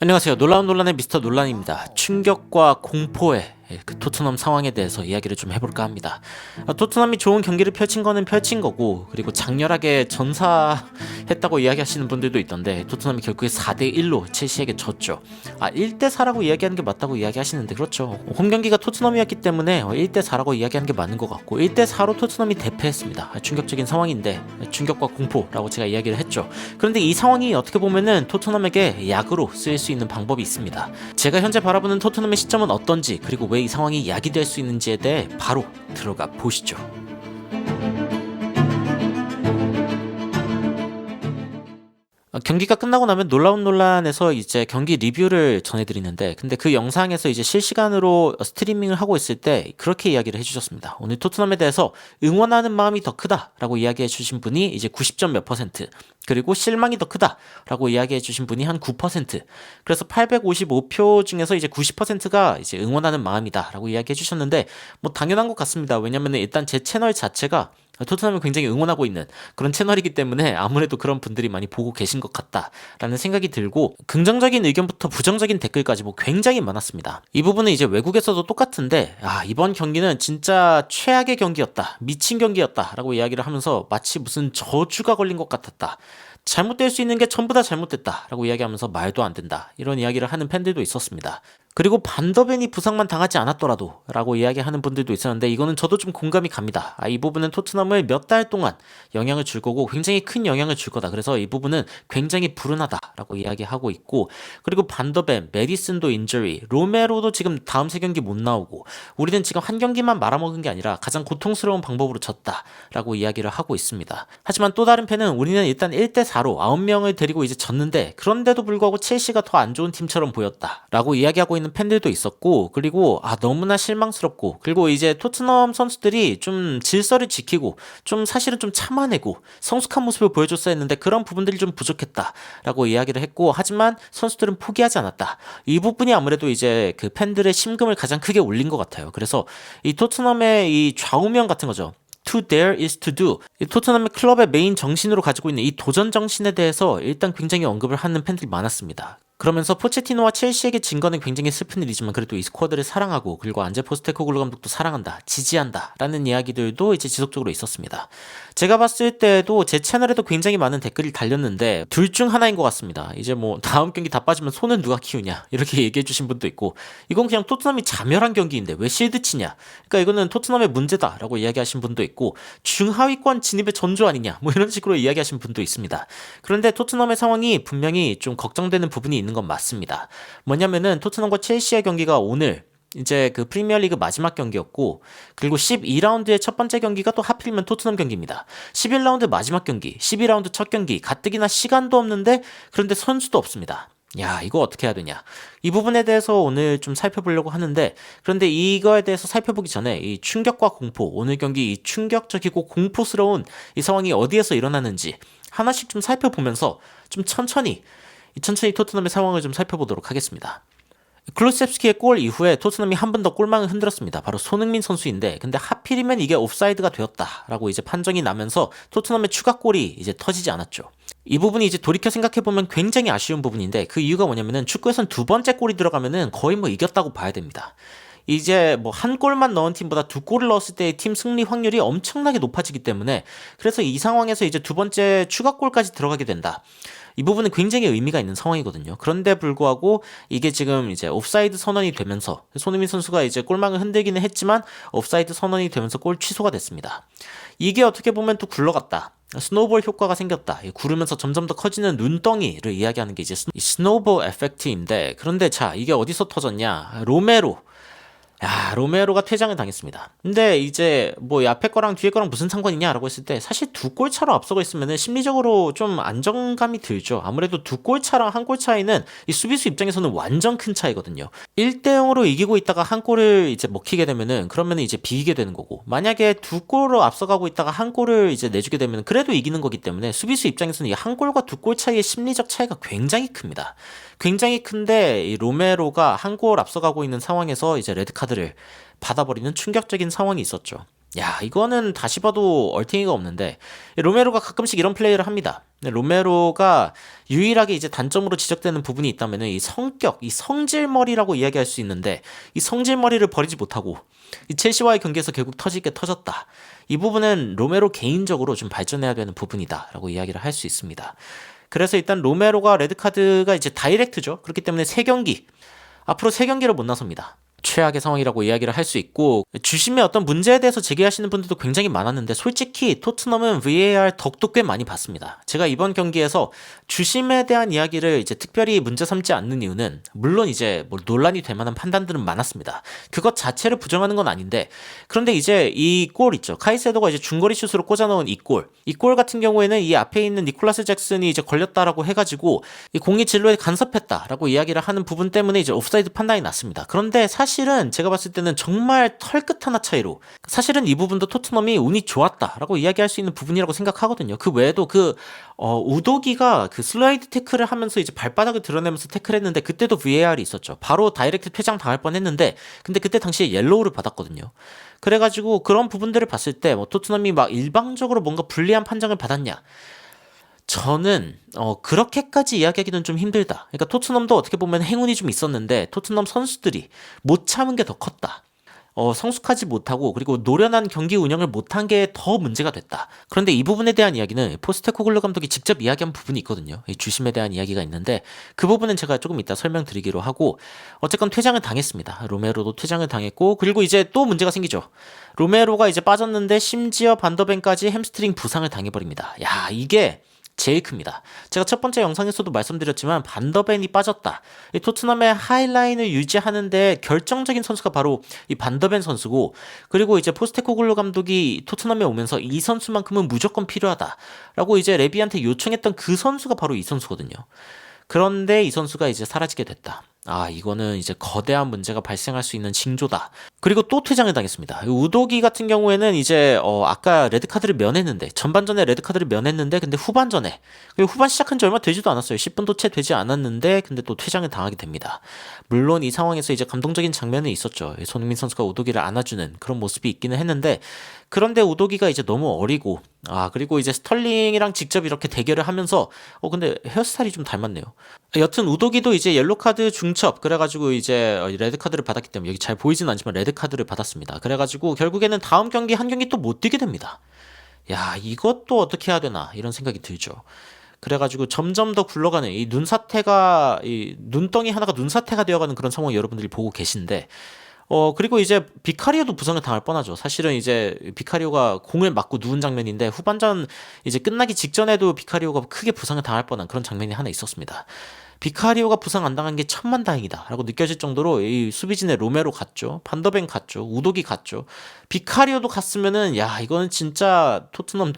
안녕하세요. 놀라운 논란의 미스터 논란입니다. 충격과 공포의 그 토트넘 상황에 대해서 이야기를 좀 해볼까 합니다. 토트넘이 좋은 경기를 펼친 거는 펼친 거고, 그리고 장렬하게 전사했다고 이야기하시는 분들도 있던데, 토트넘이 결국에 4대1로 첼시에게 졌죠. 1대4라고 이야기하는 게 맞다고 이야기하시는데, 그렇죠. 홈 경기가 토트넘이었기 때문에 1대4라고 이야기하는 게 맞는 것 같고, 1대4로 토트넘이 대패했습니다. 충격적인 상황인데, 충격과 공포라고 제가 이야기를 했죠. 그런데 이 상황이 어떻게 보면은 토트넘에게 약으로 쓰일 수 있는 방법이 있습니다. 제가 현재 바라보는 토트넘의 시점은 어떤지, 그리고 왜 이 상황이 약이 될 수 있는지에 대해 바로 들어가 보시죠. 경기가 끝나고 나면 놀라운 논란에서 이제 경기 리뷰를 전해드리는데, 근데 그 영상에서 이제 실시간으로 스트리밍을 하고 있을 때 그렇게 이야기를 해주셨습니다. 오늘 토트넘에 대해서 응원하는 마음이 더 크다라고 이야기해 주신 분이 이제 90점 몇 %, 그리고 실망이 더 크다라고 이야기해 주신 분이 한 9%, 그래서 855표 중에서 이제 90%가 이제 응원하는 마음이다라고 이야기해 주셨는데, 뭐 당연한 것 같습니다. 왜냐면 일단 제 채널 자체가 토트넘을 굉장히 응원하고 있는 그런 채널이기 때문에 아무래도 그런 분들이 많이 보고 계신 것 같다라는 생각이 들고, 긍정적인 의견부터 부정적인 댓글까지 뭐 굉장히 많았습니다. 이 부분은 이제 외국에서도 똑같은데, 이번 경기는 진짜 최악의 경기였다, 미친 경기였다라고 이야기를 하면서 마치 무슨 저주가 걸린 것 같았다, 잘못될 수 있는 게 전부 다 잘못됐다라고 이야기하면서 말도 안 된다, 이런 이야기를 하는 팬들도 있었습니다. 그리고 반더벤이 부상만 당하지 않았더라도 라고 이야기하는 분들도 있었는데, 이거는 저도 좀 공감이 갑니다. 이 부분은 토트넘을 몇 달 동안 영향을 줄 거고 굉장히 큰 영향을 줄 거다, 그래서 이 부분은 굉장히 불운하다라고 이야기하고 있고, 그리고 반더벤, 메디슨도 인저리, 로메로도 지금 다음 세 경기 못 나오고, 우리는 지금 한 경기만 말아먹은 게 아니라 가장 고통스러운 방법으로 졌다라고 이야기를 하고 있습니다. 하지만 또 다른 팬은 우리는 일단 1대4로 9명을 데리고 이제 졌는데, 그런데도 불구하고 첼시가 더 안 좋은 팀처럼 보였다라고 이야기하고 있는 팬들도 있었고, 그리고 너무나 실망스럽고, 그리고 이제 토트넘 선수들이 좀 질서를 지키고 좀 사실은 좀 참아내고 성숙한 모습을 보여줬어야 했는데 그런 부분들이 좀 부족했다라고 이야기를 했고, 하지만 선수들은 포기하지 않았다, 이 부분이 아무래도 이제 그 팬들의 심금을 가장 크게 올린 것 같아요. 그래서 이 토트넘의 이 좌우명 같은 거죠. To dare is to do. 이 토트넘의 클럽의 메인 정신으로 가지고 있는 이 도전 정신에 대해서 일단 굉장히 언급을 하는 팬들이 많았습니다. 그러면서 포체티노와 첼시에게 진 거는 굉장히 슬픈 일이지만 그래도 이 스쿼드를 사랑하고, 그리고 안제 포스테코글루 감독도 사랑한다, 지지한다 라는 이야기들도 이제 지속적으로 있었습니다. 제가 봤을 때도 제 채널에도 굉장히 많은 댓글이 달렸는데, 둘 중 하나인 것 같습니다. 이제 뭐 다음 경기 다 빠지면 손은 누가 키우냐 이렇게 얘기해 주신 분도 있고, 이건 그냥 토트넘이 자멸한 경기인데 왜 실드 치냐, 그러니까 이거는 토트넘의 문제다라고 이야기하신 분도 있고, 중하위권 진입의 전조 아니냐 뭐 이런 식으로 이야기하신 분도 있습니다. 그런데 토트넘의 상황이 분명히 좀 걱정되는 부분이 있는 건 맞습니다. 뭐냐면은 토트넘과 첼시의 경기가 오늘 이제 그 프리미어리그 마지막 경기였고, 그리고 12라운드의 첫 번째 경기가 또 하필이면 토트넘 경기입니다. 11라운드 마지막 경기, 12라운드 첫 경기, 가뜩이나 시간도 없는데, 그런데 선수도 없습니다. 야, 이거 어떻게 해야 되냐, 이 부분에 대해서 오늘 좀 살펴보려고 하는데, 그런데 이거에 대해서 살펴보기 전에 이 충격과 공포, 오늘 경기 이 충격적이고 공포스러운 이 상황이 어디에서 일어나는지 하나씩 좀 살펴보면서 좀 천천히 토트넘의 상황을 좀 살펴보도록 하겠습니다. 클루셉스키의 골 이후에 토트넘이 한 번 더 골망을 흔들었습니다. 바로 손흥민 선수인데, 근데 하필이면 이게 옵사이드가 되었다라고 이제 판정이 나면서 토트넘의 추가골이 이제 터지지 않았죠. 이 부분이 이제 돌이켜 생각해보면 굉장히 아쉬운 부분인데, 그 이유가 뭐냐면은 축구에선 두 번째 골이 들어가면은 거의 뭐 이겼다고 봐야 됩니다. 이제 뭐 한 골만 넣은 팀보다 두 골을 넣었을 때의 팀 승리 확률이 엄청나게 높아지기 때문에, 그래서 이 상황에서 이제 두 번째 추가골까지 들어가게 된다, 이 부분은 굉장히 의미가 있는 상황이거든요. 그런데 불구하고 이게 지금 이제 옵사이드 선언이 되면서 손흥민 선수가 이제 골망을 흔들기는 했지만 옵사이드 선언이 되면서 골 취소가 됐습니다. 이게 어떻게 보면 또 굴러갔다, 스노우볼 효과가 생겼다, 구르면서 점점 더 커지는 눈덩이를 이야기하는 게 이제 스노우볼 에펙트인데, 그런데 자, 이게 어디서 터졌냐, 로메로가 퇴장을 당했습니다. 근데 이제 뭐 앞에 거랑 뒤에 거랑 무슨 상관이냐라고 했을 때, 사실 두 골 차로 앞서고 있으면은 심리적으로 좀 안정감이 들죠. 아무래도 두 골 차랑 한 골 차이는 이 수비수 입장에서는 완전 큰 차이거든요. 1대0으로 이기고 있다가 한 골을 이제 먹히게 되면은, 그러면은 이제 비기게 되는 거고, 만약에 두 골로 앞서가고 있다가 한 골을 이제 내주게 되면 그래도 이기는 거기 때문에, 수비수 입장에서는 이 한 골과 두 골 차이의 심리적 차이가 굉장히 큽니다. 굉장히 큰데, 이 로메로가 한 골 앞서가고 있는 상황에서 이제 레드카드를 받아버리는 충격적인 상황이 있었죠. 야, 이거는 다시 봐도 얼탱이가 없는데 로메로가 가끔씩 이런 플레이를 합니다. 로메로가 유일하게 이제 단점으로 지적되는 부분이 있다면은 이 성격, 이 성질머리라고 이야기할 수 있는데 이 성질머리를 버리지 못하고 이 첼시와의 경기에서 결국 터질 게 터졌다. 이 부분은 로메로 개인적으로 좀 발전해야 되는 부분이다라고 이야기를 할 수 있습니다. 그래서 일단 로메로가 레드카드가 이제 다이렉트죠. 그렇기 때문에 3경기 앞으로 3경기를 못 나섭니다. 최악의 상황이라고 이야기를 할 수 있고 주심의 어떤 문제에 대해서 제기하시는 분들도 굉장히 많았는데 솔직히 토트넘은 VAR 덕도 꽤 많이 봤습니다. 제가 이번 경기에서 주심에 대한 이야기를 이제 특별히 문제 삼지 않는 이유는 물론 이제 뭐 논란이 될 만한 판단들은 많았습니다. 그것 자체를 부정하는 건 아닌데 그런데 이제 이 골 있죠. 카이세도가 이제 중거리 슛으로 꽂아넣은 이 골 같은 경우에는 이 앞에 있는 니콜라스 잭슨이 이제 걸렸다라고 해가지고 이 공이 진로에 간섭했다라고 이야기를 하는 부분 때문에 이제 옵사이드 판단이 났습니다. 그런데 사실은 제가 봤을 때는 정말 털끝 하나 차이로 사실은 이 부분도 토트넘이 운이 좋았다라고 이야기할 수 있는 부분이라고 생각하거든요. 그 외에도 우도기가 그 슬라이드 태클을 하면서 이제 발바닥을 드러내면서 태클했는데 그때도 VAR이 있었죠. 바로 다이렉트 퇴장 당할 뻔했는데 근데 그때 당시에 옐로우를 받았거든요. 그래가지고 그런 부분들을 봤을 때 뭐 토트넘이 막 일방적으로 뭔가 불리한 판정을 받았냐? 저는 그렇게까지 이야기하기는 좀 힘들다. 그러니까 토트넘도 어떻게 보면 행운이 좀 있었는데 토트넘 선수들이 못 참은 게 더 컸다. 성숙하지 못하고 그리고 노련한 경기 운영을 못한 게 더 문제가 됐다. 그런데 이 부분에 대한 이야기는 포스테코글루 감독이 직접 이야기한 부분이 있거든요. 이 주심에 대한 이야기가 있는데 그 부분은 제가 조금 이따 설명드리기로 하고 어쨌건 퇴장을 당했습니다. 로메로도 퇴장을 당했고 그리고 이제 또 문제가 생기죠. 로메로가 이제 빠졌는데 심지어 반더벤까지 햄스트링 부상을 당해버립니다. 야, 이게 제일 큽니다. 제가 첫 번째 영상에서도 말씀드렸지만 반더벤이 빠졌다. 이 토트넘의 하이라인을 유지하는데 결정적인 선수가 바로 이 반더벤 선수고 그리고 이제 포스테코글루 감독이 토트넘에 오면서 이 선수만큼은 무조건 필요하다라고 이제 레비한테 요청했던 그 선수가 바로 이 선수거든요. 그런데 이 선수가 이제 사라지게 됐다. 아, 이거는 이제 거대한 문제가 발생할 수 있는 징조다. 그리고 또 퇴장을 당했습니다. 우도기 같은 경우에는 이제 아까 레드카드를 면했는데 전반전에 레드카드를 면했는데 근데 후반전에 그리고 후반 시작한 지 얼마 되지도 않았어요. 10분도 채 되지 않았는데 근데 또 퇴장을 당하게 됩니다. 물론 이 상황에서 이제 감동적인 장면은 있었죠. 손흥민 선수가 우도기를 안아주는 그런 모습이 있기는 했는데 그런데 우도기가 이제 너무 어리고 그리고 이제 스털링이랑 직접 이렇게 대결을 하면서 근데 헤어스타일이 좀 닮았네요. 여튼 우도기도 이제 옐로카드 중첩 그래가지고 이제 레드카드를 받았기 때문에 여기 잘 보이진 않지만 레드카드를 받았습니다. 그래가지고 결국에는 다음 경기 한 경기 또 못 뛰게 됩니다. 야, 이것도 어떻게 해야 되나 이런 생각이 들죠. 그래가지고 점점 더 굴러가는 이 눈사태가 이 눈덩이 하나가 눈사태가 되어가는 그런 상황 여러분들이 보고 계신데 그리고 이제 비카리오도 부상을 당할 뻔하죠. 사실은 이제 비카리오가 공을 맞고 누운 장면인데 후반전 이제 끝나기 직전에도 비카리오가 크게 부상을 당할 뻔한 그런 장면이 하나 있었습니다. 비카리오가 부상 안 당한 게 천만다행이다 라고 느껴질 정도로 이 수비진의 로메로 갔죠. 반더벤 갔죠. 우도기 갔죠. 비카리오도 갔으면은 야, 이거는 진짜 토트넘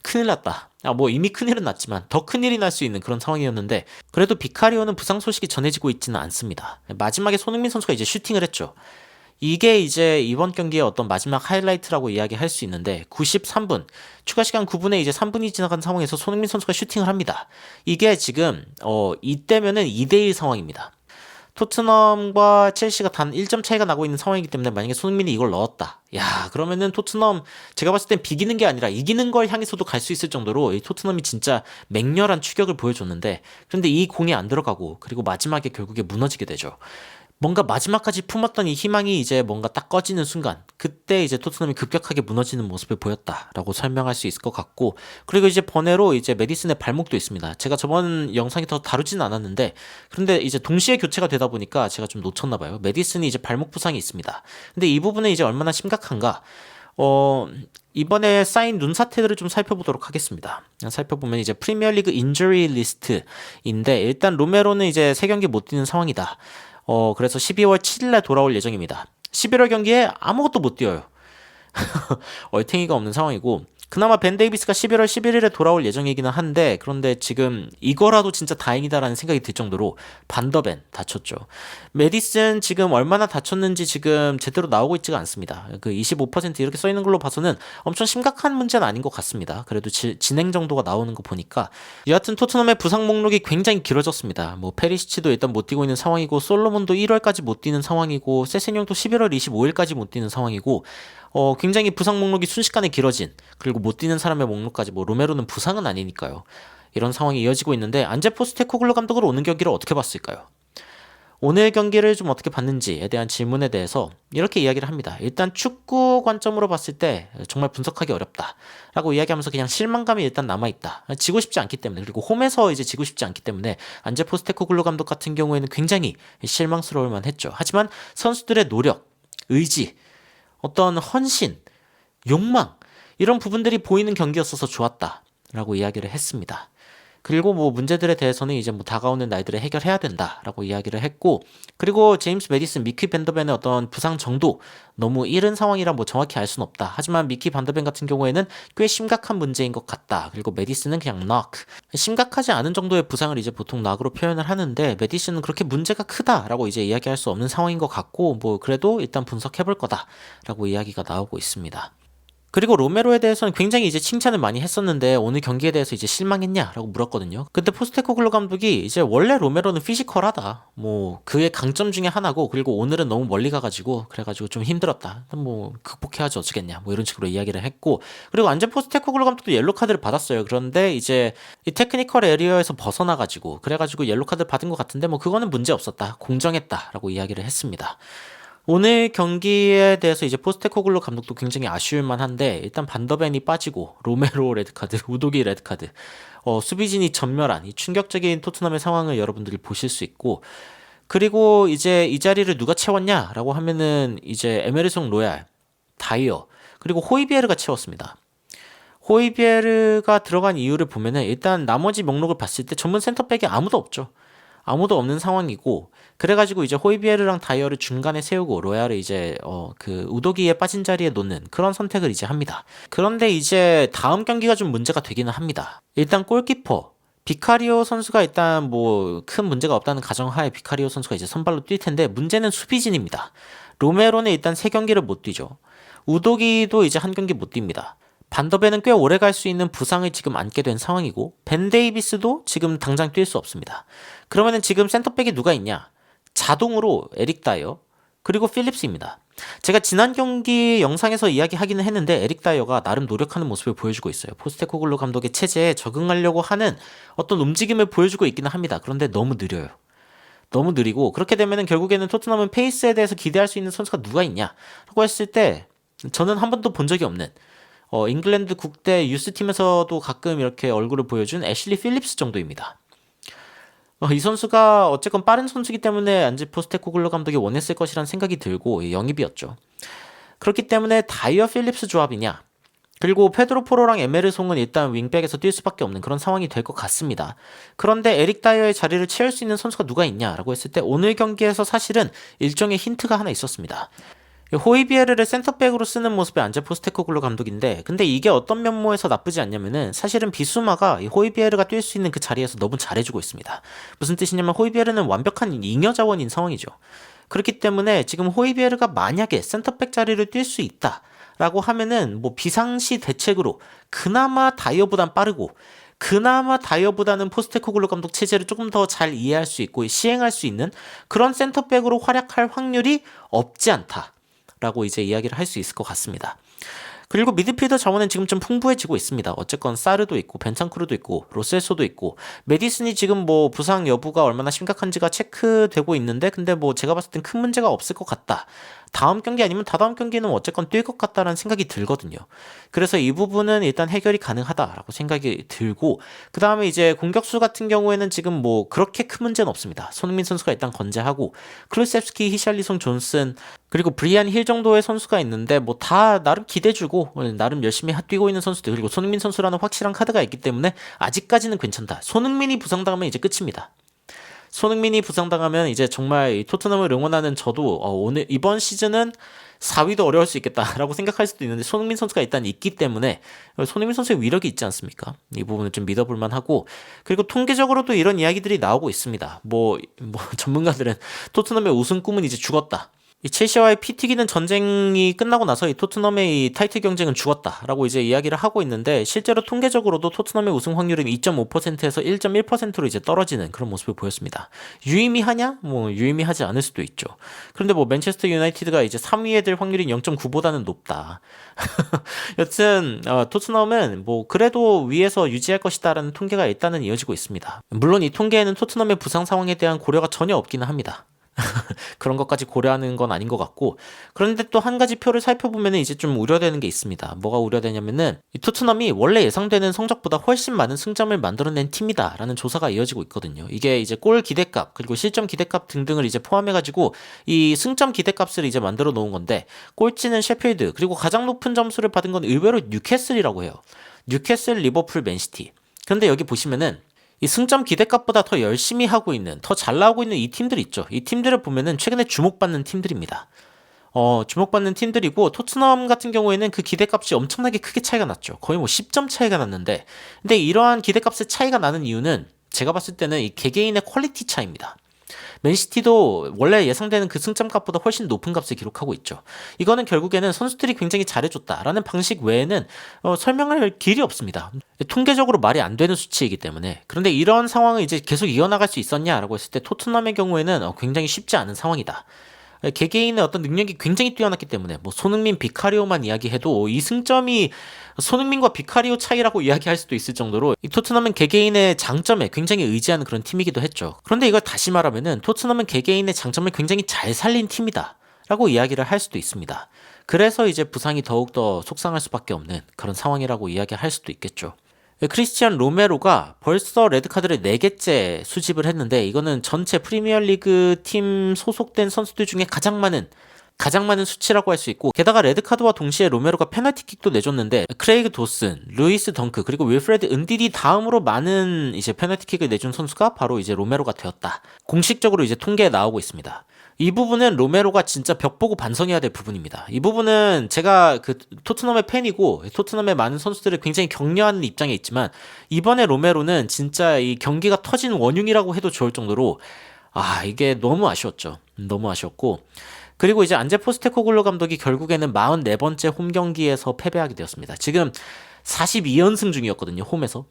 큰일 났다. 뭐 이미 큰일은 났지만 더 큰일이 날 수 있는 그런 상황이었는데 그래도 비카리오는 부상 소식이 전해지고 있지는 않습니다. 마지막에 손흥민 선수가 이제 슈팅을 했죠. 이게 이제 이번 경기의 어떤 마지막 하이라이트라고 이야기할 수 있는데 93분 추가 시간 9분에 이제 3분이 지나간 상황에서 손흥민 선수가 슈팅을 합니다. 이게 지금 이때면은 2대1 상황입니다. 토트넘과 첼시가 단 1점 차이가 나고 있는 상황이기 때문에 만약에 손흥민이 이걸 넣었다. 야, 그러면은 토트넘 제가 봤을 땐 비기는 게 아니라 이기는 걸 향해서도 갈 수 있을 정도로 이 토트넘이 진짜 맹렬한 추격을 보여줬는데 그런데 이 공이 안 들어가고 그리고 마지막에 결국에 무너지게 되죠. 뭔가 마지막까지 품었던 이 희망이 이제 뭔가 딱 꺼지는 순간 그때 이제 토트넘이 급격하게 무너지는 모습을 보였다라고 설명할 수 있을 것 같고 그리고 이제 번외로 이제 메디슨의 발목도 있습니다. 제가 저번 영상에 더 다루지는 않았는데 그런데 이제 동시에 교체가 되다 보니까 제가 좀 놓쳤나 봐요. 메디슨이 이제 발목 부상이 있습니다. 근데 이 부분은 이제 얼마나 심각한가 이번에 쌓인 눈사태들을 좀 살펴보도록 하겠습니다. 살펴보면 이제 프리미어리그 인저리 리스트인데 일단 로메로는 이제 3경기 못 뛰는 상황이다. 그래서 12월 7일에 돌아올 예정입니다. 11월 경기에 아무것도 못 뛰어요. 얼탱이가 없는 상황이고 그나마 벤 데이비스가 11월 11일에 돌아올 예정이기는 한데 그런데 지금 이거라도 진짜 다행이다라는 생각이 들 정도로 반더벤 다쳤죠. 메디슨 지금 얼마나 다쳤는지 지금 제대로 나오고 있지가 않습니다. 그 25% 이렇게 써있는 걸로 봐서는 엄청 심각한 문제는 아닌 것 같습니다. 그래도 진행 정도가 나오는 거 보니까 여하튼 토트넘의 부상 목록이 굉장히 길어졌습니다. 뭐 페리시치도 일단 못 뛰고 있는 상황이고 솔로몬도 1월까지 못 뛰는 상황이고 세세뇽도 11월 25일까지 못 뛰는 상황이고 굉장히 부상 목록이 순식간에 길어진, 그리고 못 뛰는 사람의 목록까지, 뭐 로메로는 부상은 아니니까요. 이런 상황이 이어지고 있는데 안제 포스테코글루 감독으로 오는 경기를 어떻게 봤을까요? 오늘 경기를 좀 어떻게 봤는지에 대한 질문에 대해서 이렇게 이야기를 합니다. 일단 축구 관점으로 봤을 때 정말 분석하기 어렵다 라고 이야기하면서 그냥 실망감이 일단 남아있다. 지고 싶지 않기 때문에, 그리고 홈에서 이제 지고 싶지 않기 때문에 안제 포스테코글루 감독 같은 경우에는 굉장히 실망스러울 만했죠. 하지만 선수들의 노력, 의지, 어떤 헌신, 욕망, 이런 부분들이 보이는 경기였어서 좋았다 라고 이야기를 했습니다. 그리고 뭐 문제들에 대해서는 이제 뭐 다가오는 날들에 해결해야 된다라고 이야기를 했고, 그리고 제임스 메디슨, 미키 밴더벤의 어떤 부상 정도, 너무 이른 상황이라 뭐 정확히 알 수는 없다. 하지만 미키 밴더벤 같은 경우에는 꽤 심각한 문제인 것 같다. 그리고 메디슨은 그냥 knock, 심각하지 않은 정도의 부상을 이제 보통 knock으로 표현을 하는데, 메디슨은 그렇게 문제가 크다라고 이제 이야기할 수 없는 상황인 것 같고, 뭐 그래도 일단 분석해볼 거다라고 이야기가 나오고 있습니다. 그리고 로메로에 대해서는 굉장히 이제 칭찬을 많이 했었는데 오늘 경기에 대해서 이제 실망했냐라고 물었거든요. 근데 포스테코글루 감독이 이제 원래 로메로는 피지컬하다, 뭐 그의 강점 중에 하나고, 그리고 오늘은 너무 멀리 가가지고 그래가지고 좀 힘들었다, 뭐 극복해야지 어쩌겠냐, 뭐 이런 식으로 이야기를 했고, 그리고 안제 포스테코글루 감독도 옐로 카드를 받았어요. 그런데 이제 이 테크니컬 에리어에서 벗어나가지고 그래가지고 옐로 카드를 받은 것 같은데, 뭐 그거는 문제 없었다, 공정했다라고 이야기를 했습니다. 오늘 경기에 대해서 이제 포스테코글루 감독도 굉장히 아쉬울 만한데, 일단 반더벤이 빠지고 로메로 레드카드, 우도기 레드카드, 수비진이 전멸한 이 충격적인 토트넘의 상황을 여러분들이 보실 수 있고, 그리고 이제 이 자리를 누가 채웠냐라고 하면은 이제 에메르송 로얄, 다이어, 그리고 호이비에르가 채웠습니다. 호이비에르가 들어간 이유를 보면은 일단 나머지 목록을 봤을 때 전문 센터백이 아무도 없죠. 아무도 없는 상황이고, 그래가지고 이제 호이비에르랑 다이어를 중간에 세우고 로얄을 이제 그 우도기에 빠진 자리에 놓는 그런 선택을 이제 합니다. 그런데 이제 다음 경기가 좀 문제가 되기는 합니다. 일단 골키퍼 비카리오 선수가 일단 뭐 큰 문제가 없다는 가정하에 비카리오 선수가 이제 선발로 뛸 텐데, 문제는 수비진입니다. 로메로는 일단 3경기를 못 뛰죠. 우도기도 이제 1경기 못 뜁니다. 반더벤은 꽤 오래 갈 수 있는 부상을 지금 안게 된 상황이고, 벤 데이비스도 지금 당장 뛸 수 없습니다. 그러면은 지금 센터백이 누가 있냐? 자동으로 에릭 다이어, 그리고 필립스입니다. 제가 지난 경기 영상에서 이야기하기는 했는데 에릭 다이어가 나름 노력하는 모습을 보여주고 있어요. 포스테코글루 감독의 체제에 적응하려고 하는 어떤 움직임을 보여주고 있기는 합니다. 그런데 너무 느려요. 너무 느리고, 그렇게 되면은 결국에는 토트넘은 페이스에 대해서 기대할 수 있는 선수가 누가 있냐라고 했을 때, 저는 한 번도 본 적이 없는 잉글랜드 국대 유스팀에서도 가끔 이렇게 얼굴을 보여준 애슐리 필립스 정도입니다. 이 선수가 어쨌건 빠른 선수이기 때문에 안지 포스테코글루 감독이 원했을 것이란 생각이 들고 영입이었죠. 그렇기 때문에 다이어 필립스 조합이냐, 그리고 페드로 포로랑 에메르송은 일단 윙백에서 뛸 수밖에 없는 그런 상황이 될 것 같습니다. 그런데 에릭 다이어의 자리를 채울 수 있는 선수가 누가 있냐라고 했을 때, 오늘 경기에서 사실은 일종의 힌트가 하나 있었습니다. 호이비에르를 센터백으로 쓰는 모습의 안제 포스테코글루 감독인데, 근데 이게 어떤 면모에서 나쁘지 않냐면은 사실은 비수마가 이 호이비에르가 뛸 수 있는 그 자리에서 너무 잘해주고 있습니다. 무슨 뜻이냐면 호이비에르는 완벽한 잉여 자원인 상황이죠. 그렇기 때문에 지금 호이비에르가 만약에 센터백 자리를 뛸 수 있다 라고 하면은 뭐 비상시 대책으로 그나마 다이어보단 빠르고, 그나마 다이어보다는 포스테코글루 감독 체제를 조금 더 잘 이해할 수 있고 시행할 수 있는 그런 센터백으로 활약할 확률이 없지 않다 라고 이제 이야기를 할 수 있을 것 같습니다. 그리고 미드필더 자원은 지금 좀 풍부해지고 있습니다. 어쨌건 사르도 있고 벤탄쿠르도 있고 로셀소도 있고, 메디슨이 지금 뭐 부상 여부가 얼마나 심각한지가 체크되고 있는데, 근데 뭐 제가 봤을 땐 큰 문제가 없을 것 같다. 다음 경기 아니면 다다음 경기는 어쨌건 뛸 것 같다라는 생각이 들거든요. 그래서 이 부분은 일단 해결이 가능하다라고 생각이 들고, 그 다음에 이제 공격수 같은 경우에는 지금 뭐 그렇게 큰 문제는 없습니다. 손흥민 선수가 일단 건재하고, 클루셉스키, 히샬리송 존슨, 그리고 브리안 힐 정도의 선수가 있는데 뭐 다 나름 기대주고 나름 열심히 뛰고 있는 선수들, 그리고 손흥민 선수라는 확실한 카드가 있기 때문에 아직까지는 괜찮다. 손흥민이 부상당하면 이제 끝입니다. 손흥민이 부상당하면 이제 정말 토트넘을 응원하는 저도 오늘 이번 시즌은 4위도 어려울 수 있겠다라고 생각할 수도 있는데, 손흥민 선수가 일단 있기 때문에 손흥민 선수의 위력이 있지 않습니까? 이 부분을 좀 믿어볼 만하고, 그리고 통계적으로도 이런 이야기들이 나오고 있습니다. 뭐 전문가들은 토트넘의 우승 꿈은 이제 죽었다, 이 첼시와의 피 튀기는 전쟁이 끝나고 나서 이 토트넘의 이 타이틀 경쟁은 죽었다라고 이제 이야기를 하고 있는데, 실제로 통계적으로도 토트넘의 우승 확률은 2.5%에서 1.1%로 이제 떨어지는 그런 모습을 보였습니다. 유의미하냐? 뭐 유의미하지 않을 수도 있죠. 그런데 뭐 맨체스터 유나이티드가 이제 3위에 들 확률이 0.9보다는 높다. 여튼 토트넘은 뭐 그래도 위에서 유지할 것이다라는 통계가 일단은 이어지고 있습니다. 물론 이 통계에는 토트넘의 부상 상황에 대한 고려가 전혀 없기는 합니다. 그런 것까지 고려하는 건 아닌 것 같고, 그런데 또 한 가지 표를 살펴보면 이제 좀 우려되는 게 있습니다. 뭐가 우려되냐면은 이 토트넘이 원래 예상되는 성적보다 훨씬 많은 승점을 만들어낸 팀이다라는 조사가 이어지고 있거든요. 이게 이제 골 기대값 그리고 실점 기대값 등등을 이제 포함해가지고 이 승점 기대값을 이제 만들어 놓은 건데, 꼴찌는 셰필드, 그리고 가장 높은 점수를 받은 건 의외로 뉴캐슬이라고 해요. 뉴캐슬, 리버풀, 맨시티. 그런데 여기 보시면은 이 승점 기대값보다 더 열심히 하고 있는, 더 잘 나오고 있는 이 팀들 있죠. 이 팀들을 보면은 최근에 주목받는 팀들입니다. 주목받는 팀들이고, 토트넘 같은 경우에는 그 기대값이 엄청나게 크게 차이가 났죠. 거의 뭐 10점 차이가 났는데, 근데 이러한 기대값의 차이가 나는 이유는 제가 봤을 때는 이 개개인의 퀄리티 차이입니다. 맨시티도 원래 예상되는 그 승점값보다 훨씬 높은 값을 기록하고 있죠. 이거는 결국에는 선수들이 굉장히 잘해줬다라는 방식 외에는 설명할 길이 없습니다. 통계적으로 말이 안 되는 수치이기 때문에. 그런데 이런 상황을 이제 계속 이어나갈 수 있었냐라고 했을 때 토트넘의 경우에는 굉장히 쉽지 않은 상황이다. 개개인의 어떤 능력이 굉장히 뛰어났기 때문에 뭐 손흥민, 비카리오만 이야기해도 이 승점이 손흥민과 비카리오 차이라고 이야기할 수도 있을 정도로 이 토트넘은 개개인의 장점에 굉장히 의지하는 그런 팀이기도 했죠. 그런데 이걸 다시 말하면은 토트넘은 개개인의 장점을 굉장히 잘 살린 팀이다 라고 이야기를 할 수도 있습니다. 그래서 이제 부상이 더욱더 속상할 수밖에 없는 그런 상황이라고 이야기할 수도 있겠죠. 크리스티안 로메로가 벌써 레드카드를 4개째 수집을 했는데, 이거는 전체 프리미어리그 팀 소속된 선수들 중에 가장 많은 수치라고 할 수 있고, 게다가 레드카드와 동시에 로메로가 페널티킥도 내줬는데, 크레이그 도슨, 루이스 덩크, 그리고 윌프레드 은디디 다음으로 많은 이제 페널티킥을 내준 선수가 바로 이제 로메로가 되었다. 공식적으로 이제 통계에 나오고 있습니다. 이 부분은 로메로가 진짜 벽 보고 반성해야 될 부분입니다. 이 부분은 제가 그 토트넘의 팬이고 토트넘의 많은 선수들을 굉장히 격려하는 입장에 있지만, 이번에 로메로는 진짜 이 경기가 터진 원흉이라고 해도 좋을 정도로 이게 너무 아쉬웠죠. 너무 아쉬웠고, 그리고 이제 안제 포스테코글루 감독이 결국에는 44번째 홈 경기에서 패배하게 되었습니다. 지금 42연승 중이었거든요, 홈에서.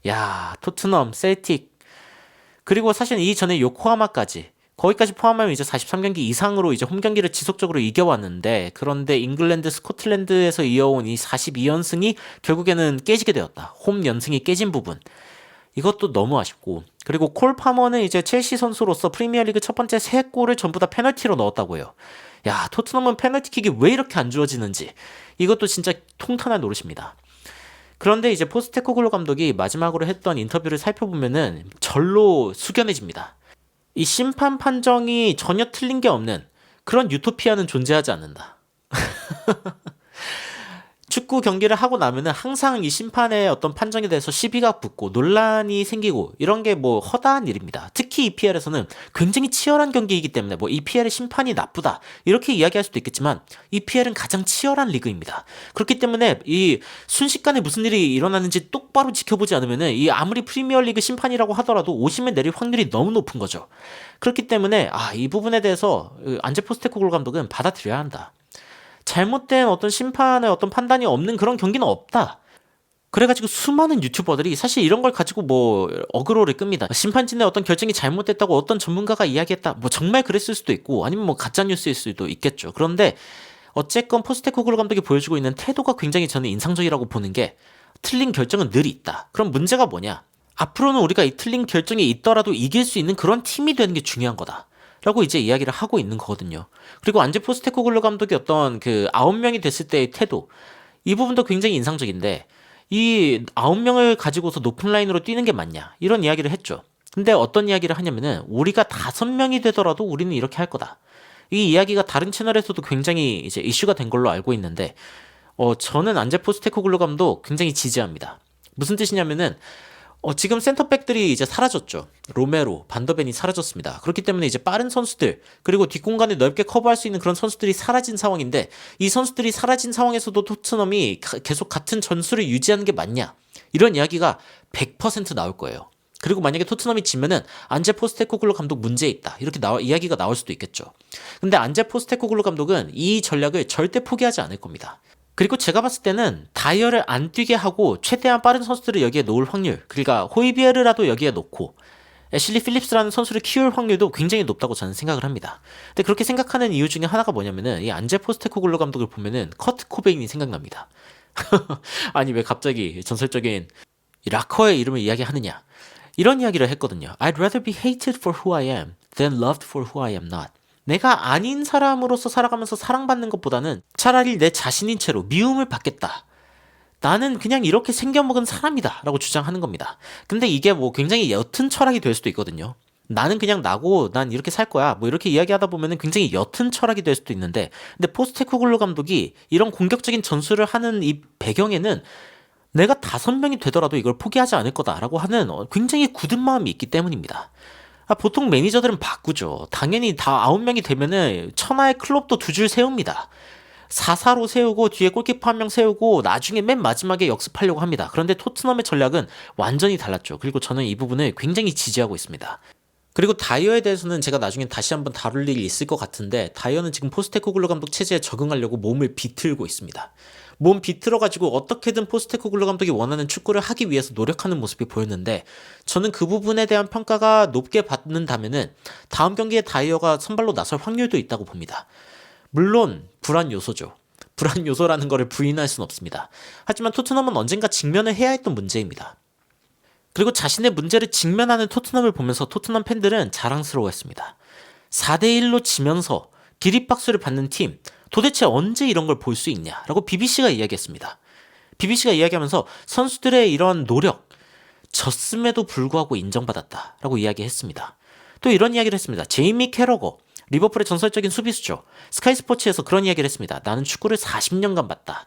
야, 토트넘, 셀틱, 그리고 사실 이전에 요코하마까지, 거기까지 포함하면 이제 43경기 이상으로 이제 홈 경기를 지속적으로 이겨왔는데, 그런데 잉글랜드, 스코틀랜드에서 이어온 이 42연승이 결국에는 깨지게 되었다. 홈 연승이 깨진 부분. 이것도 너무 아쉽고, 그리고 콜 파머는 이제 첼시 선수로서 프리미어리그 첫 번째 3골을 전부 다 페널티로 넣었다고 해요. 야, 토트넘은 페널티킥이 왜 이렇게 안 주어지는지, 이것도 진짜 통탄할 노릇입니다. 그런데 이제 포스테코글루 감독이 마지막으로 했던 인터뷰를 살펴보면은 절로 숙연해집니다. 이 심판 판정이 전혀 틀린 게 없는 그런 유토피아는 존재하지 않는다. 축구 경기를 하고 나면은 항상 이 심판의 어떤 판정에 대해서 시비가 붙고 논란이 생기고 이런 게 뭐 허다한 일입니다. 특히 EPL에서는 굉장히 치열한 경기이기 때문에 뭐 EPL의 심판이 나쁘다 이렇게 이야기할 수도 있겠지만, EPL은 가장 치열한 리그입니다. 그렇기 때문에 이 순식간에 무슨 일이 일어나는지 똑바로 지켜보지 않으면은 이 아무리 프리미어리그 심판이라고 하더라도 오심을 내릴 확률이 너무 높은 거죠. 그렇기 때문에 이 부분에 대해서 안제 포스테코글루 감독은 받아들여야 한다. 잘못된 어떤 심판의 어떤 판단이 없는 그런 경기는 없다. 그래가지고 수많은 유튜버들이 사실 이런 걸 가지고 뭐 어그로를 끕니다. 심판진의 어떤 결정이 잘못됐다고 어떤 전문가가 이야기했다. 뭐 정말 그랬을 수도 있고, 아니면 뭐 가짜뉴스일 수도 있겠죠. 그런데 어쨌건 포스테코글루 감독이 보여주고 있는 태도가 굉장히 저는 인상적이라고 보는 게, 틀린 결정은 늘 있다. 그럼 문제가 뭐냐? 앞으로는 우리가 이 틀린 결정이 있더라도 이길 수 있는 그런 팀이 되는 게 중요한 거다. 라고 이제 이야기를 하고 있는 거거든요. 그리고 안제 포스테코글루 감독이 어떤 그 9명이 됐을 때의 태도, 이 부분도 굉장히 인상적인데, 이 9명을 가지고서 높은 라인으로 뛰는 게 맞냐 이런 이야기를 했죠. 근데 어떤 이야기를 하냐면은 우리가 5명이 되더라도 우리는 이렇게 할 거다. 이 이야기가 다른 채널에서도 굉장히 이제 이슈가 된 걸로 알고 있는데, 저는 안제 포스테코글루 감독 굉장히 지지합니다. 무슨 뜻이냐면은 지금 센터백들이 이제 사라졌죠. 로메로, 반더벤이 사라졌습니다. 그렇기 때문에 이제 빠른 선수들, 그리고 뒷공간을 넓게 커버할 수 있는 그런 선수들이 사라진 상황인데, 이 선수들이 사라진 상황에서도 토트넘이 계속 같은 전술을 유지하는 게 맞냐? 이런 이야기가 100% 나올 거예요. 그리고 만약에 토트넘이 지면은 안제 포스테코글루 감독 문제 있다. 이렇게 이야기가 나올 수도 있겠죠. 근데 안제 포스테코글루 감독은 이 전략을 절대 포기하지 않을 겁니다. 그리고 제가 봤을 때는 다이어를 안 뛰게 하고 최대한 빠른 선수들을 여기에 놓을 확률, 그러니까 호이비에르라도 여기에 놓고 애슐리 필립스라는 선수를 키울 확률도 굉장히 높다고 저는 생각을 합니다. 근데 그렇게 생각하는 이유 중에 하나가 뭐냐면은 이 안제 포스테코글루 감독을 보면은 커트 코베인이 생각납니다. 아니 왜 갑자기 전설적인 락커의 이름을 이야기하느냐, 이런 이야기를 했거든요. I'd rather be hated for who I am than loved for who I am not. 내가 아닌 사람으로서 살아가면서 사랑받는 것보다는 차라리 내 자신인 채로 미움을 받겠다. 나는 그냥 이렇게 생겨먹은 사람이다 라고 주장하는 겁니다. 근데 이게 뭐 굉장히 옅은 철학이 될 수도 있거든요. 나는 그냥 나고 난 이렇게 살 거야 뭐 이렇게 이야기하다 보면은 굉장히 옅은 철학이 될 수도 있는데, 근데 포스테코글루 감독이 이런 공격적인 전술을 하는 이 배경에는 내가 5명이 되더라도 이걸 포기하지 않을 거다라고 하는 굉장히 굳은 마음이 있기 때문입니다. 보통 매니저들은 바꾸죠. 당연히 다 9명이 되면은 천하의 클럽도 2줄 세웁니다. 4-4로 세우고 뒤에 골키퍼 1명 세우고 나중에 맨 마지막에 역습하려고 합니다. 그런데 토트넘의 전략은 완전히 달랐죠. 그리고 저는 이 부분을 굉장히 지지하고 있습니다. 그리고 다이어에 대해서는 제가 나중에 다시 한번 다룰 일이 있을 것 같은데, 다이어는 지금 포스테코글루 감독 체제에 적응하려고 몸을 비틀고 있습니다. 몸 비틀어가지고 어떻게든 포스테코글루 감독이 원하는 축구를 하기 위해서 노력하는 모습이 보였는데, 저는 그 부분에 대한 평가가 높게 받는다면은 다음 경기에 다이어가 선발로 나설 확률도 있다고 봅니다. 물론 불안 요소죠. 불안 요소라는 것을 부인할 수는 없습니다. 하지만 토트넘은 언젠가 직면을 해야 했던 문제입니다. 그리고 자신의 문제를 직면하는 토트넘을 보면서 토트넘 팬들은 자랑스러워했습니다. 4대1로 지면서 기립박수를 받는 팀, 도대체 언제 이런 걸 볼 수 있냐라고 BBC가 이야기했습니다. BBC가 이야기하면서 선수들의 이런 노력, 졌음에도 불구하고 인정받았다라고 이야기했습니다. 또 이런 이야기를 했습니다. 제이미 캐러거, 리버풀의 전설적인 수비수죠. 스카이 스포츠에서 그런 이야기를 했습니다. 나는 축구를 40년간 봤다.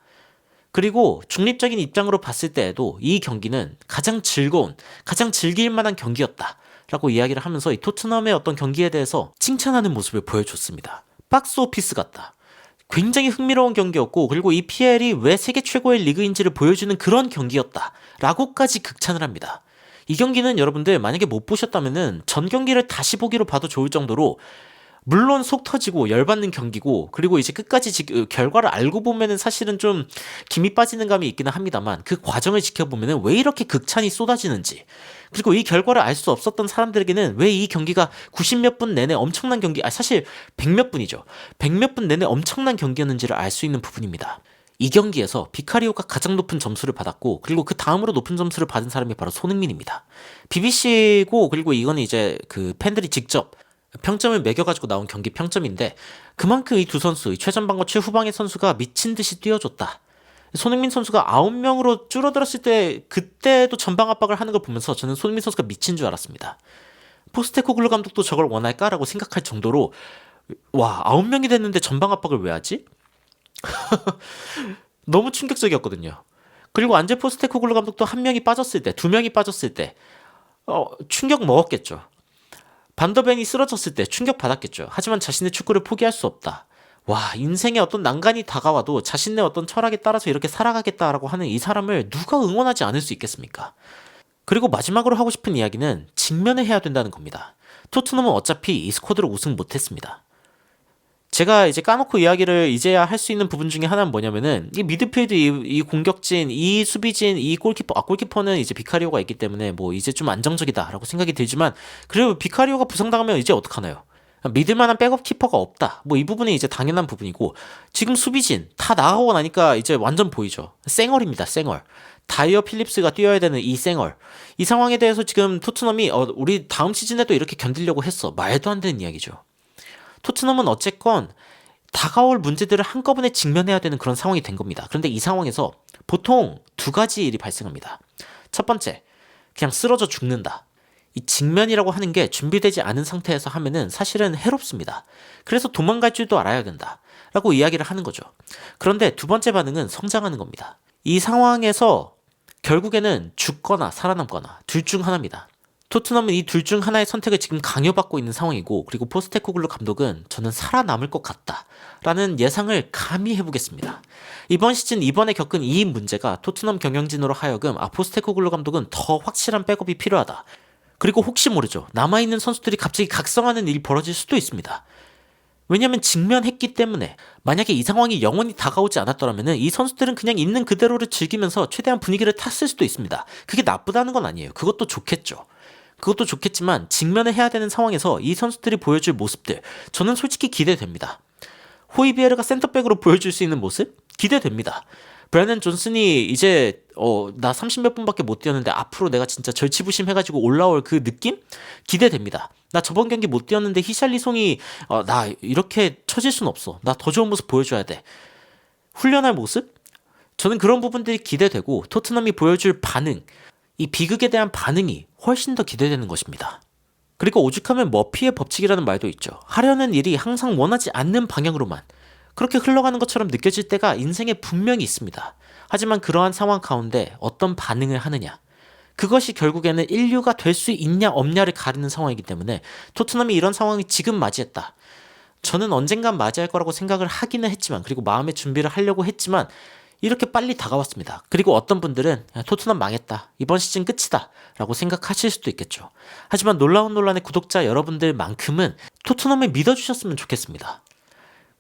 그리고 중립적인 입장으로 봤을 때에도 이 경기는 가장 즐거운, 가장 즐길 만한 경기였다 라고 이야기를 하면서 이 토트넘의 어떤 경기에 대해서 칭찬하는 모습을 보여줬습니다. 박스 오피스 같다. 굉장히 흥미로운 경기였고, 그리고 EPL이 왜 세계 최고의 리그인지를 보여주는 그런 경기였다 라고까지 극찬을 합니다. 이 경기는 여러분들 만약에 못 보셨다면은 전 경기를 다시 보기로 봐도 좋을 정도로, 물론 속 터지고 열받는 경기고, 그리고 이제 끝까지 결과를 알고 보면은 사실은 좀 김이 빠지는 감이 있기는 합니다만, 그 과정을 지켜보면은 왜 이렇게 극찬이 쏟아지는지, 그리고 이 결과를 알 수 없었던 사람들에게는 왜 이 경기가 90몇 분 내내 엄청난 경기, 사실 100몇 분이죠. 100몇 분 내내 엄청난 경기였는지를 알 수 있는 부분입니다. 이 경기에서 비카리오가 가장 높은 점수를 받았고, 그리고 그 다음으로 높은 점수를 받은 사람이 바로 손흥민입니다. BBC고, 그리고 이거는 이제 그 팬들이 직접 평점을 매겨가지고 나온 경기 평점인데, 그만큼 이 두 선수, 최전방과 최후방의 선수가 미친 듯이 뛰어줬다. 손흥민 선수가 9명으로 줄어들었을 때 그때도 전방 압박을 하는 걸 보면서 저는 손흥민 선수가 미친 줄 알았습니다. 포스테코글루 감독도 저걸 원할까라고 생각할 정도로, 와, 9명이 됐는데 전방 압박을 왜 하지? 너무 충격적이었거든요. 그리고 안제 포스테코글루 감독도 1명이 빠졌을 때, 2명이 빠졌을 때 충격 먹었겠죠. 반더벤이 쓰러졌을 때 충격 받았겠죠. 하지만 자신의 축구를 포기할 수 없다. 와, 인생에 어떤 난간이 다가와도 자신의 어떤 철학에 따라서 이렇게 살아가겠다라고 하는 이 사람을 누가 응원하지 않을 수 있겠습니까? 그리고 마지막으로 하고 싶은 이야기는 직면을 해야 된다는 겁니다. 토트넘은 어차피 이 스쿼드로 우승 못했습니다. 제가 이제 까놓고 이야기를 이제야 할 수 있는 부분 중에 하나는 뭐냐면은, 이 미드필드, 이 공격진, 이 수비진, 이 골키퍼, 골키퍼는 이제 비카리오가 있기 때문에 뭐 이제 좀 안정적이다라고 생각이 들지만, 그리고 비카리오가 부상당하면 이제 어떡하나요? 믿을 만한 백업 키퍼가 없다. 뭐 이 부분이 이제 당연한 부분이고, 지금 수비진 다 나가고 나니까 이제 완전 보이죠. 쌩얼입니다, 쌩얼. 다이어 필립스가 뛰어야 되는 이 쌩얼. 이 상황에 대해서 지금 토트넘이 우리 다음 시즌에도 이렇게 견디려고 했어. 말도 안 되는 이야기죠. 토트넘은 어쨌건 다가올 문제들을 한꺼번에 직면해야 되는 그런 상황이 된 겁니다. 그런데 이 상황에서 보통 2가지 일이 발생합니다. 첫 번째, 그냥 쓰러져 죽는다. 이 직면이라고 하는 게 준비되지 않은 상태에서 하면은 사실은 해롭습니다. 그래서 도망갈 줄도 알아야 된다 라고 이야기를 하는 거죠. 그런데 2번째 반응은 성장하는 겁니다. 이 상황에서 결국에는 죽거나 살아남거나 둘 중 하나입니다. 토트넘은 이 둘 중 하나의 선택을 지금 강요받고 있는 상황이고, 그리고 포스테코글루 감독은 저는 살아남을 것 같다 라는 예상을 감히 해보겠습니다. 이번 시즌 이번에 겪은 이 문제가 토트넘 경영진으로 하여금 포스테코글루 감독은 더 확실한 백업이 필요하다, 그리고 혹시 모르죠. 남아있는 선수들이 갑자기 각성하는 일이 벌어질 수도 있습니다. 왜냐면 직면했기 때문에 만약에 이 상황이 영원히 다가오지 않았더라면 이 선수들은 그냥 있는 그대로를 즐기면서 최대한 분위기를 탔을 수도 있습니다. 그게 나쁘다는 건 아니에요. 그것도 좋겠죠. 그것도 좋겠지만 직면을 해야 되는 상황에서 이 선수들이 보여줄 모습들 저는 솔직히 기대됩니다. 호이비에르가 센터백으로 보여줄 수 있는 모습? 기대됩니다. 브래넌 존슨이 이제 나 30몇 분밖에 못 뛰었는데 앞으로 내가 진짜 절치부심해가지고 올라올 그 느낌? 기대됩니다. 나 저번 경기 못 뛰었는데 히샬리송이 나 이렇게 처질 순 없어. 나 더 좋은 모습 보여줘야 돼. 훈련할 모습? 저는 그런 부분들이 기대되고 토트넘이 보여줄 반응, 이 비극에 대한 반응이 훨씬 더 기대되는 것입니다. 그리고 오죽하면 머피의 법칙이라는 말도 있죠. 하려는 일이 항상 원하지 않는 방향으로만 그렇게 흘러가는 것처럼 느껴질 때가 인생에 분명히 있습니다. 하지만 그러한 상황 가운데 어떤 반응을 하느냐, 그것이 결국에는 인류가 될 수 있냐 없냐를 가르는 상황이기 때문에 토트넘이 이런 상황을 지금 맞이했다. 저는 언젠간 맞이할 거라고 생각을 하기는 했지만, 그리고 마음의 준비를 하려고 했지만 이렇게 빨리 다가왔습니다. 그리고 어떤 분들은 토트넘 망했다, 이번 시즌 끝이다 라고 생각하실 수도 있겠죠. 하지만 놀라운 논란의 구독자 여러분들만큼은 토트넘을 믿어주셨으면 좋겠습니다.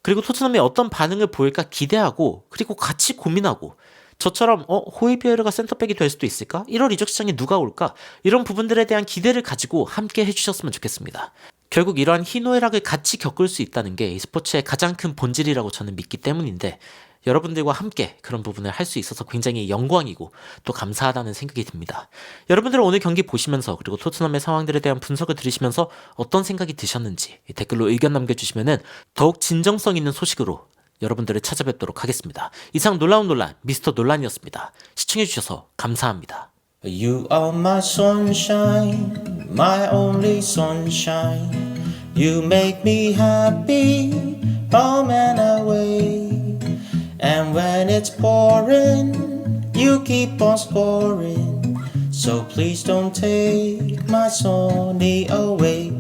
그리고 토트넘이 어떤 반응을 보일까 기대하고, 그리고 같이 고민하고, 저처럼 호이비에르가 센터백이 될 수도 있을까? 1월 이적 시장에 누가 올까? 이런 부분들에 대한 기대를 가지고 함께 해주셨으면 좋겠습니다. 결국 이러한 희노애락을 같이 겪을 수 있다는 게 이 스포츠의 가장 큰 본질이라고 저는 믿기 때문인데, 여러분들과 함께 그런 부분을 할 수 있어서 굉장히 영광이고 또 감사하다는 생각이 듭니다. 여러분들은 오늘 경기 보시면서, 그리고 토트넘의 상황들에 대한 분석을 들으시면서 어떤 생각이 드셨는지 댓글로 의견 남겨주시면 더욱 진정성 있는 소식으로 여러분들을 찾아뵙도록 하겠습니다. 이상 놀라운 논란 미스터 논란이었습니다. 시청해주셔서 감사합니다. You are my sunshine, my only sunshine. You make me happy, home and away. And when it's pouring, you keep on scoring. So please don't take my sunny away.